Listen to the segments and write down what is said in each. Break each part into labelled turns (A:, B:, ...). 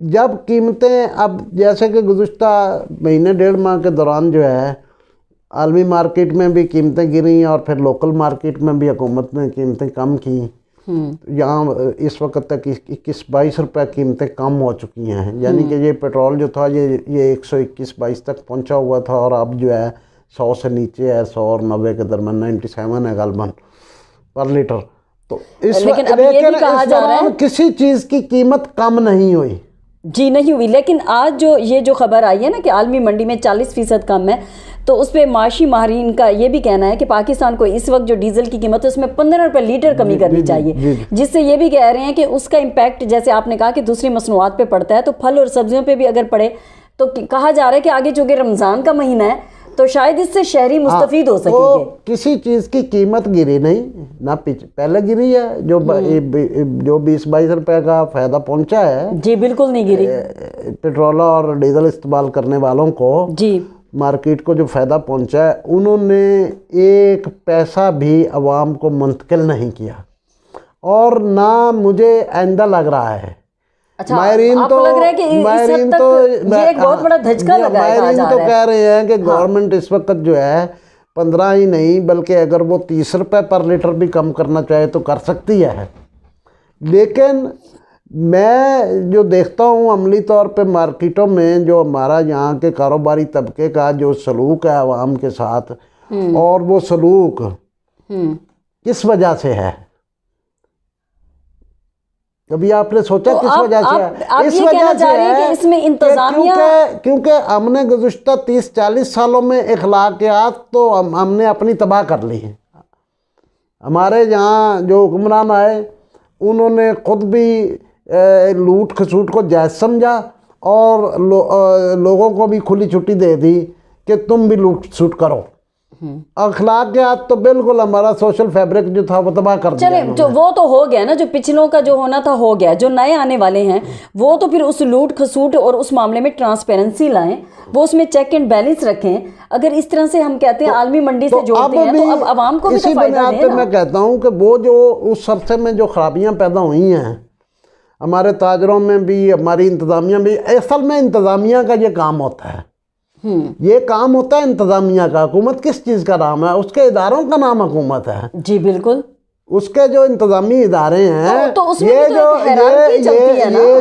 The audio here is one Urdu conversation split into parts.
A: جب قیمتیں اب جیسے کہ گزشتہ مہینے ڈیڑھ ماہ کے دوران جو ہے عالمی مارکیٹ میں بھی قیمتیں گریں اور پھر لوکل مارکیٹ میں بھی حکومت نے قیمتیں کم کیں. یہاں اس وقت تک 21-22 روپے قیمتیں کم ہو چکی ہیں. یعنی کہ یہ پیٹرول جو تھا یہ 121-22 تک پہنچا ہوا تھا اور اب جو ہے 100 سے نیچے ہے, 100 اور 90 کے درمیان 97 ہے غالباً پر لیٹر. تو
B: لیکن اب یہ بھی کہا جا رہا ہے
A: کسی چیز کی قیمت کم نہیں ہوئی.
B: جی نہیں ہوئی. لیکن آج یہ جو خبر آئی ہے نا کہ عالمی منڈی میں 40% کم ہے, تو اس پہ معاشی ماہرین کا یہ بھی کہنا ہے کہ پاکستان کو اس وقت جو ڈیزل کی قیمت ہے اس میں 15 روپے لیٹر کمی کرنی چاہیے, جس سے یہ بھی کہہ رہے ہیں کہ اس کا امپیکٹ جیسے آپ نے کہا کہ دوسری مصنوعات پہ پڑتا ہے, تو پھل اور سبزیوں پہ بھی اگر پڑے تو کہا جا رہا ہے کہ آگے چونکہ رمضان کا مہینہ ہے تو شاید اس سے شہری مستفید ہو سکیں گے.
A: کسی چیز کی قیمت گری نہیں, نہ پہلے گری ہے. جو 20-22 روپے کا فائدہ پہنچا ہے,
B: جی بالکل نہیں گری.
A: پیٹرول اور ڈیزل استعمال کرنے والوں کو
B: جی
A: مارکیٹ کو جو فائدہ پہنچا ہے, انہوں نے ایک پیسہ بھی عوام کو منتقل نہیں کیا, اور نہ مجھے آئندہ لگ رہا ہے.
B: اچھا, آپ کو لگ رہا ہے کہ اس حد تک یہ ایک بہت بڑا دھچکا لگا ہے.
A: ماہرین تو کہہ رہے ہیں کہ گورنمنٹ اس وقت جو ہے 15 ہی نہیں بلکہ اگر وہ 30 روپے پر لیٹر بھی کم کرنا چاہے تو کر سکتی ہے. لیکن میں جو دیکھتا ہوں عملی طور پہ مارکیٹوں میں جو ہمارا یہاں کے کاروباری طبقے کا جو سلوک ہے عوام کے ساتھ, اور وہ سلوک کس وجہ سے ہے, کبھی آپ نے سوچا کس وجہ سے ہے؟ اس وجہ سے ہے کیونکہ ہم نے گزشتہ 30-40 سالوں میں اخلاقیات تو ہم نے اپنی تباہ کر لی ہیں. ہمارے یہاں جو حکمران آئے انہوں نے خود بھی لوٹ کھسوٹ کو جائز سمجھا اور لوگوں کو بھی کھلی چھٹی دے دی کہ تم بھی لوٹ کھسوٹ کرو. اخلاقیات تو بالکل ہمارا سوشل فیبرک جو تھا وہ تباہ کر دیا.
B: چلے جو وہ تو ہو گیا نا, جو پچھلوں کا جو ہونا تھا ہو گیا, جو نئے آنے والے ہیں وہ تو پھر اس لوٹ کھسوٹ اور اس معاملے میں ٹرانسپیرنسی لائیں, وہ اس میں چیک اینڈ بیلنس رکھیں. اگر اس طرح سے ہم کہتے ہیں عالمی منڈی سے جوڑتے ہیں تو اب عوام کو بھی تو فائدہ دیں نا.
A: میں کہتا ہوں کہ وہ جو اس عرصے میں جو خرابیاں پیدا ہوئی ہیں ہمارے تاجروں میں بھی, ہماری انتظامیہ بھی, اصل میں انتظامیہ کا یہ کام ہوتا ہے. یہ کام ہوتا ہے انتظامیہ کا. حکومت کس چیز کا نام ہے؟ اس کے اداروں کا نام حکومت ہے.
B: جی بالکل.
A: اس کے جو انتظامی ادارے ہیں, یہ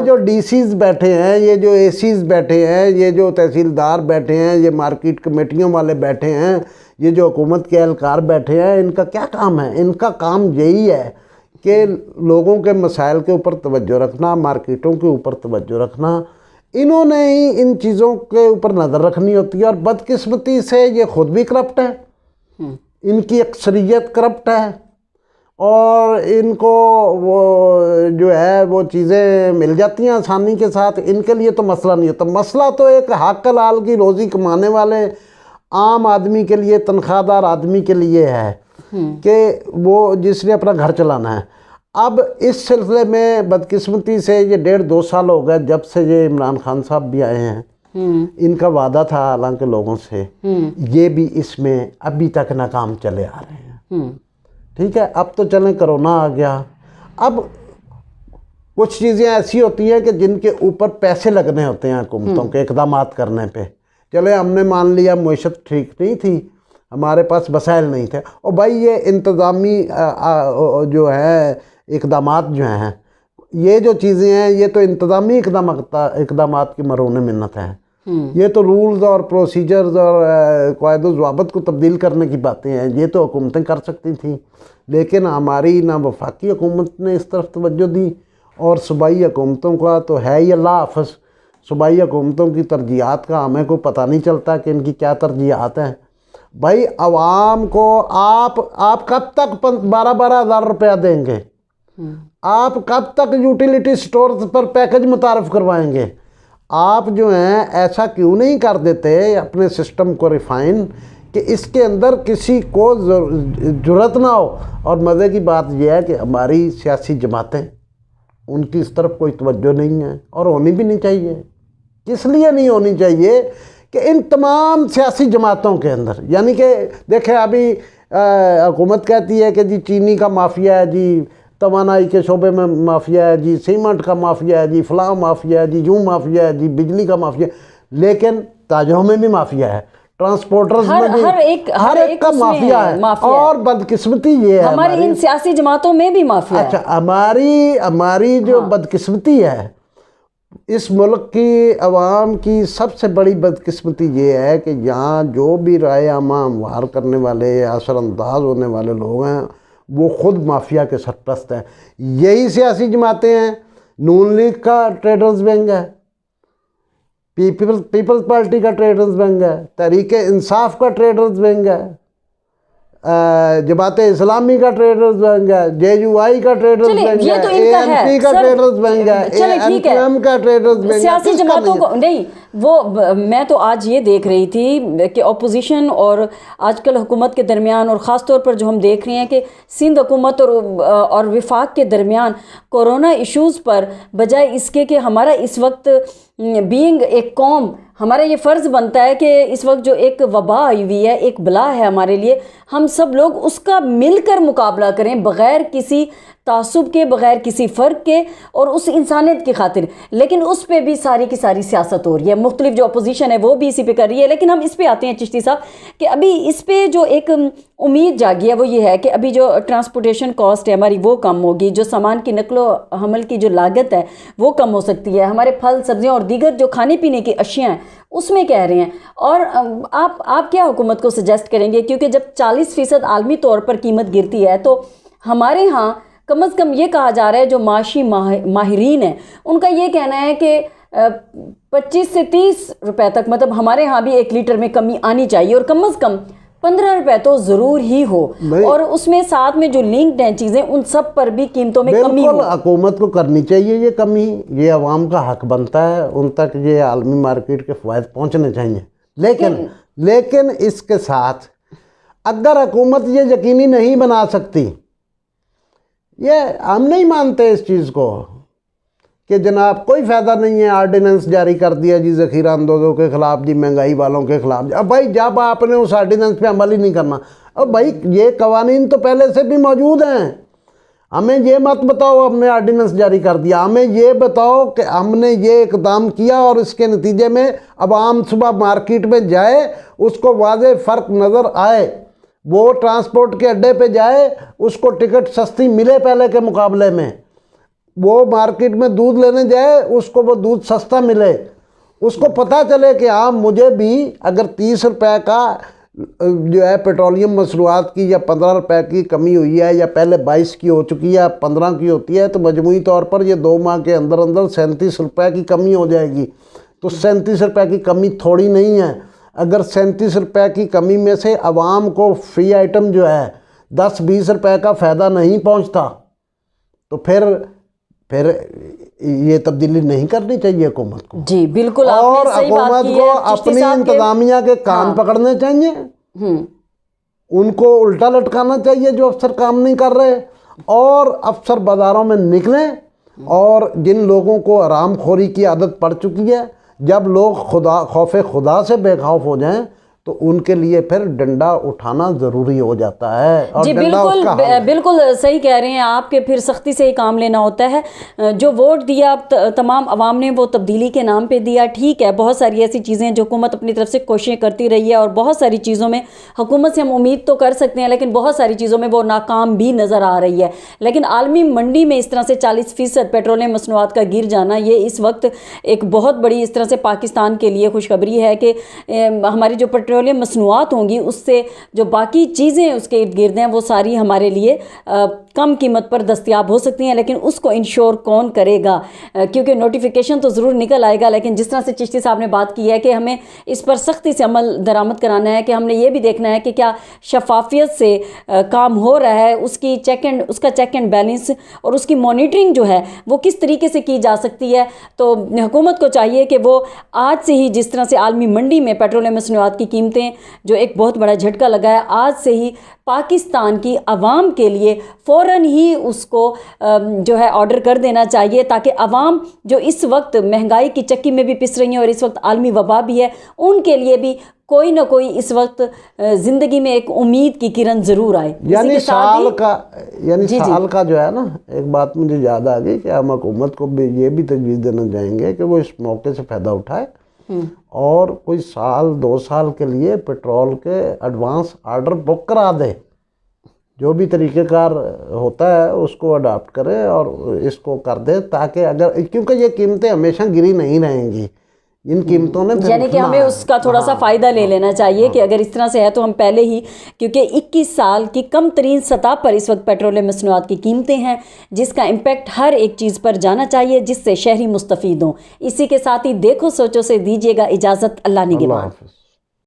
A: جو ڈی سیز بیٹھے ہیں, یہ جو اے سیز بیٹھے ہیں, یہ جو تحصیلدار بیٹھے ہیں, یہ مارکیٹ کمیٹیوں والے بیٹھے ہیں, یہ جو حکومت کے اہلکار بیٹھے ہیں, ان کا کیا کام ہے؟ ان کا کام یہی ہے کہ لوگوں کے مسائل کے اوپر توجہ رکھنا, مارکیٹوں کے اوپر توجہ رکھنا. انہوں نے ہی ان چیزوں کے اوپر نظر رکھنی ہوتی ہے, اور بدقسمتی سے یہ خود بھی کرپٹ ہے, ان کی اکثریت کرپٹ ہے, اور ان کو وہ جو ہے وہ چیزیں مل جاتی ہیں آسانی کے ساتھ. ان کے لیے تو مسئلہ نہیں ہوتا. مسئلہ تو ایک حق حلال کی روزی کمانے والے عام آدمی کے لیے, تنخواہ دار آدمی کے لیے ہے کہ وہ جس نے اپنا گھر چلانا ہے. اب اس سلسلے میں بدقسمتی سے یہ 1.5-2 سال ہو گئے جب سے یہ عمران خان صاحب بھی آئے ہیں. ان کا وعدہ تھا حالانکہ لوگوں سے, یہ بھی اس میں ابھی تک ناکام چلے آ رہے ہیں. ٹھیک ہے, اب تو چلیں کرونا آ گیا. اب کچھ چیزیں ایسی ہوتی ہیں کہ جن کے اوپر پیسے لگنے ہوتے ہیں حکومتوں کے اقدامات کرنے پہ. چلے ہم نے مان لیا معیشت ٹھیک نہیں تھی, ہمارے پاس وسائل نہیں تھے, اور بھائی یہ انتظامی جو ہے اقدامات جو ہیں, یہ جو چیزیں ہیں یہ تو انتظامی اقدامات کی مرہون منت ہیں. یہ تو رولز اور پروسیجرز اور قواعد و ضوابط کو تبدیل کرنے کی باتیں ہیں, یہ تو حکومتیں کر سکتی تھیں. لیکن ہماری نہ وفاقی حکومت نے اس طرف توجہ دی, اور صوبائی حکومتوں کا تو ہے ہی اللہ حافظ. صوبائی حکومتوں کی ترجیحات کا ہمیں کوئی پتہ نہیں چلتا کہ ان کی کیا ترجیحات ہیں. بھائی عوام کو آپ کب تک 12-12 ہزار روپیہ دیں گے؟ آپ کب تک یوٹیلیٹی سٹورز پر پیکج متعارف کروائیں گے؟ آپ جو ہیں ایسا کیوں نہیں کر دیتے اپنے سسٹم کو ریفائن کہ اس کے اندر کسی کو جرأت نہ ہو؟ اور مزے کی بات یہ ہے کہ ہماری سیاسی جماعتیں, ان کی اس طرف کوئی توجہ نہیں ہے, اور ہونی بھی نہیں چاہیے. کس لیے نہیں ہونی چاہیے کہ ان تمام سیاسی جماعتوں کے اندر, یعنی کہ دیکھیں ابھی حکومت کہتی ہے کہ جی چینی کا مافیا ہے, جی توانائی کے شعبے میں مافیا ہے جی، سیمنٹ کا مافیا ہے جی، فلاں مافیا ہے جی، یوں مافیا ہے جی، بجلی کا مافیا ہے، لیکن تاجروں میں بھی مافیا ہے، ٹرانسپورٹرز میں بھی، ہر ایک کا مافیا ہے۔ اور بدقسمتی یہ ہے
B: ہماری ان سیاسی جماعتوں میں بھی مافیا ہے۔
A: اچھا، ہماری جو بدقسمتی ہے، اس ملک کی عوام کی سب سے بڑی بدقسمتی یہ ہے کہ یہاں جو بھی رائے عامہ ہموار کرنے والے یا اثر انداز ہونے والے لوگ ہیں وہ خود مافیا کے سرپرست ہیں۔ یہی سیاسی جماعتیں ہیں، نون لیگ کا ٹریڈرز ونگ ہے، پیپلز پارٹی کا ٹریڈرز ونگ ہے، تحریک انصاف کا ٹریڈرز ونگ ہے، جماعت اسلامی کا ٹریڈرز ونگ ہے، جے یو آئی کا ٹریڈرز ونگ ہے، اے این پی کا ٹریڈرز ونگ ہے، اے این پی ایم کا ٹریڈرز ونگ ہے۔
B: سیاسی جماعتوں کو نہیں، وہ میں تو آج یہ دیکھ رہی تھی کہ اپوزیشن اور آج کل حکومت کے درمیان، اور خاص طور پر جو ہم دیکھ رہے ہیں کہ سندھ حکومت اور وفاق کے درمیان کورونا ایشوز پر، بجائے اس کے کہ ہمارا اس وقت بینگ ایک قوم، ہمارا یہ فرض بنتا ہے کہ اس وقت جو ایک وبا آئی ہوئی ہے، ایک بلا ہے ہمارے لیے، ہم سب لوگ اس کا مل کر مقابلہ کریں، بغیر کسی تعصب کے، بغیر کسی فرق کے، اور اس انسانیت کی خاطر۔ لیکن اس پہ بھی ساری کی ساری سیاست ہو رہی ہے، مختلف جو اپوزیشن ہے وہ بھی اسی پہ کر رہی ہے۔ لیکن ہم اس پہ آتے ہیں چشتی صاحب کہ ابھی اس پہ جو ایک امید جاگی ہے وہ یہ ہے کہ ابھی جو ٹرانسپورٹیشن کاسٹ ہے ہماری وہ کم ہوگی، جو سامان کی نقل و حمل کی جو لاگت ہے وہ کم ہو سکتی ہے، ہمارے پھل سبزیاں اور دیگر جو کھانے پینے کی اشیاء ہیں اس میں کہہ رہے ہیں۔ اور آپ کیا حکومت کو سجیسٹ کریں گے؟ کیونکہ جب 40% عالمی طور پر قیمت گرتی ہے تو ہمارے ہاں کم از کم یہ کہا جا رہا ہے، جو معاشی ماہرین ہیں ان کا یہ کہنا ہے کہ 25 سے 30 روپے تک، مطلب ہمارے ہاں بھی 1 لیٹر میں کمی آنی چاہیے، اور کم از کم 15 روپے تو ضرور ہی ہو، اور اس میں ساتھ میں جو لنکڈ ہیں چیزیں ان سب پر بھی قیمتوں میں کمی ہو۔
A: بالکل حکومت کو کرنی چاہیے یہ کمی، یہ عوام کا حق بنتا ہے، ان تک یہ عالمی مارکیٹ کے فوائد پہنچنے چاہیے۔ لیکن اس کے ساتھ اگر حکومت یہ یقینی نہیں بنا سکتی، یہ ہم نہیں مانتے اس چیز کو کہ جناب کوئی فائدہ نہیں ہے، آرڈیننس جاری کر دیا جی ذخیرہ اندوزوں کے خلاف، جی مہنگائی والوں کے خلاف۔ اب بھائی جب آپ نے اس آرڈیننس پہ عمل ہی نہیں کرنا، اب بھائی یہ قوانین تو پہلے سے بھی موجود ہیں، ہمیں یہ مت بتاؤ ہم نے آرڈیننس جاری کر دیا، ہمیں یہ بتاؤ کہ ہم نے یہ اقدام کیا اور اس کے نتیجے میں عوام صبح مارکیٹ میں جائے، اس کو واضح فرق نظر آئے، وہ ٹرانسپورٹ کے اڈے پہ جائے، اس کو ٹکٹ سستی ملے پہلے کے مقابلے میں، وہ مارکیٹ میں دودھ لینے جائے اس کو وہ دودھ سستا ملے، اس کو پتہ چلے کہ ہاں مجھے بھی اگر 30 روپے کا جو ہے پیٹرولیم مصنوعات کی یا 15 روپے کی کمی ہوئی ہے، یا پہلے 22 کی ہو چکی ہے، 15 کی ہوتی ہے، تو مجموعی طور پر یہ 2 ماہ کے اندر 37 روپے کی کمی ہو جائے گی۔ تو 37 روپے کی کمی تھوڑی نہیں ہے۔ اگر 37 روپے کی کمی میں سے عوام کو فری آئٹم جو ہے 10-20 روپے کا فائدہ نہیں پہنچتا، تو پھر یہ تبدیلی نہیں کرنی چاہیے حکومت کو۔
B: جی بالکل،
A: اور حکومت کو اپنی انتظامیہ کے کان پکڑنے چاہیے، ان کو الٹا لٹکانا چاہیے جو افسر کام نہیں کر رہے، اور افسر بازاروں میں نکلیں، اور جن لوگوں کو حرام خوری کی عادت پڑ چکی ہے، جب لوگ خوف خدا سے بے خوف ہو جائیں تو ان کے لیے پھر ڈنڈا اٹھانا ضروری ہو جاتا ہے۔ اور
B: جی بالکل صحیح کہہ رہے ہیں آپ کہ پھر سختی سے ہی کام لینا ہوتا ہے۔ جو ووٹ دیا تمام عوام نے وہ تبدیلی کے نام پہ دیا، ٹھیک ہے، بہت ساری ایسی چیزیں جو حکومت اپنی طرف سے کوششیں کرتی رہی ہے، اور بہت ساری چیزوں میں حکومت سے ہم امید تو کر سکتے ہیں، لیکن بہت ساری چیزوں میں وہ ناکام بھی نظر آ رہی ہے۔ لیکن عالمی منڈی میں اس طرح سے 40% پیٹرولیم مصنوعات کا گر جانا، یہ اس وقت ایک بہت بڑی اس طرح سے پاکستان کے لیے خوشخبری ہے کہ ہماری جو پیٹرولیم مصنوعات ہوں گی اس سے جو باقی چیزیں اس کے ارد گرد ہیں وہ ساری ہمارے لیے کم قیمت پر دستیاب ہو سکتی ہیں، لیکن اس کو انشور کون کرے گا؟ کیونکہ نوٹیفیکیشن تو ضرور نکل آئے گا، لیکن جس طرح سے چشتی صاحب نے بات کی ہے کہ ہمیں اس پر سختی سے عمل درآمد کرانا ہے، کہ ہم نے یہ بھی دیکھنا ہے کہ کیا شفافیت سے کام ہو رہا ہے، اس کا چیک اینڈ بیلنس اور اس کی مانیٹرنگ جو ہے وہ کس طریقے سے کی جا سکتی ہے۔ تو حکومت کو چاہیے کہ وہ آج سے ہی جس طرح سے عالمی منڈی میں پیٹرولیم مصنوعات کی قیمت قیمتیں جو ایک بہت بڑا جھٹکا لگا ہے. آج سے ہی پاکستان کی عوام کے لیے فوراً ہی اس کو جو ہے آرڈر کر دینا چاہیے تاکہ عوام جو اس وقت مہنگائی کی چکی میں بھی پس رہی ہیں اور اس وقت عالمی وبا بھی ہے, ان کے لیے بھی کوئی نہ کوئی اس وقت زندگی میں ایک امید کی کرن ضرور آئے.
A: یعنی سال کا جو ہے نا, ایک بات مجھے یاد آ گئی کہ ہم حکومت کو بھی یہ بھی تجویز دینا چاہیں گے کہ وہ اس موقع سے فائدہ اٹھائے اور کوئی سال 2 سال کے لیے پیٹرول کے ایڈوانس آرڈر بک کرا دے. جو بھی طریقہ کار ہوتا ہے اس کو اڈاپٹ کرے اور اس کو کر دے, تاکہ اگر, کیونکہ یہ قیمتیں ہمیشہ گری نہیں رہیں گی, ان قیمتوں نے
B: یعنی کہ ہمیں اس کا تھوڑا سا فائدہ لے لینا چاہیے کہ اگر اس طرح سے ہے تو ہم پہلے ہی, کیونکہ 21 سال کی کم ترین سطح پر اس وقت پیٹرولیم مصنوعات کی قیمتیں ہیں جس کا امپیکٹ ہر ایک چیز پر جانا چاہیے جس سے شہری مستفید ہوں. اسی کے ساتھ ہی دیکھو سوچو سے دیجیے گا اجازت. اللہ نگہبان.